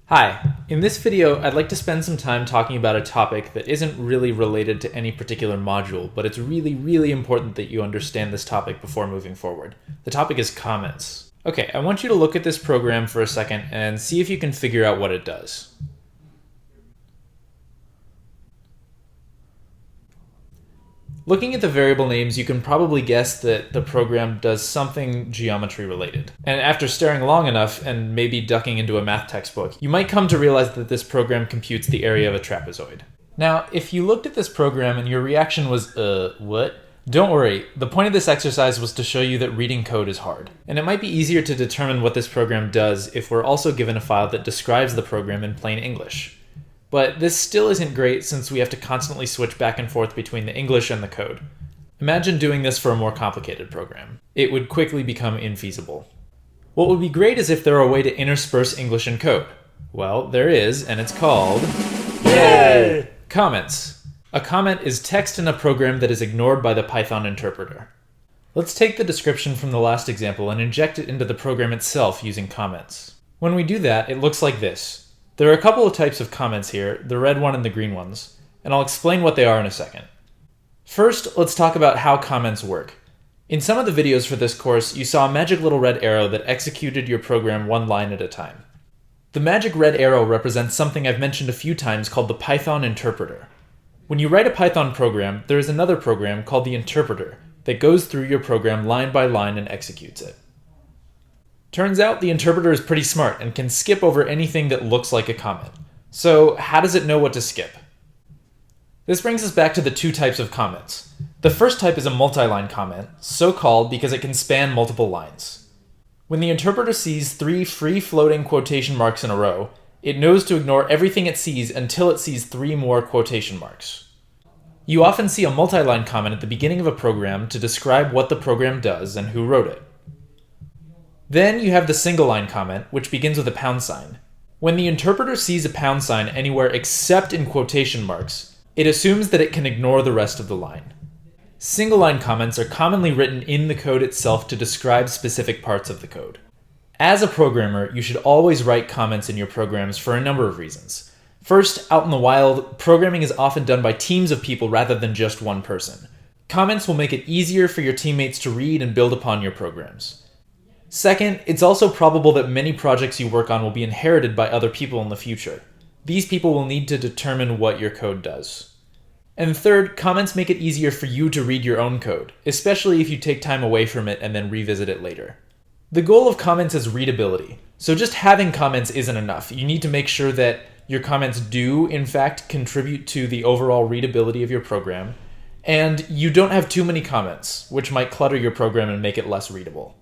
Hi, in this video I'd like to spend some time talking about a topic that isn't really related to any particular module, but it's really important that you understand this topic before moving forward. The topic is comments. Okay, I want you to look at this program for a second and see if you can figure out what it does. Looking at the variable names, you can probably guess that the program does something geometry related. And after staring long enough, and maybe ducking into a math textbook, you might come to realize that this program computes the area of a trapezoid. Now, if you looked at this program and your reaction was, what? Don't worry, the point of this exercise was to show you that reading code is hard. And it might be easier to determine what this program does if we're also given a file that describes the program in plain English. But this still isn't great since we have to constantly switch back and forth between the English and the code. Imagine doing this for a more complicated program. It would quickly become infeasible. What would be great is if there were a way to intersperse English and code. Well, there is, and it's called... Yay! Comments. A comment is text in a program that is ignored by the Python interpreter. Let's take the description from the last example and inject it into the program itself using comments. When we do that, it looks like this. There are a couple of types of comments here, the red one and the green ones, and I'll explain what they are in a second. First, let's talk about how comments work. In some of the videos for this course, you saw a magic little red arrow that executed your program one line at a time. The magic red arrow represents something I've mentioned a few times called the Python interpreter. When you write a Python program, there is another program called the interpreter that goes through your program line by line and executes it. Turns out the interpreter is pretty smart and can skip over anything that looks like a comment. So how does it know what to skip? This brings us back to the two types of comments. The first type is a multi-line comment, so called because it can span multiple lines. When the interpreter sees three free-floating quotation marks in a row, it knows to ignore everything it sees until it sees three more quotation marks. You often see a multi-line comment at the beginning of a program to describe what the program does and who wrote it. Then you have the single line comment, which begins with a pound sign. When the interpreter sees a pound sign anywhere except in quotation marks, it assumes that it can ignore the rest of the line. Single line comments are commonly written in the code itself to describe specific parts of the code. As a programmer, you should always write comments in your programs for a number of reasons. First, out in the wild, programming is often done by teams of people rather than just one person. Comments will make it easier for your teammates to read and build upon your programs. Second, it's also probable that many projects you work on will be inherited by other people in the future. These people will need to determine what your code does. And third, comments make it easier for you to read your own code, especially if you take time away from it and then revisit it later. The goal of comments is readability, so just having comments isn't enough. You need to make sure that your comments do, in fact, contribute to the overall readability of your program, and you don't have too many comments, which might clutter your program and make it less readable.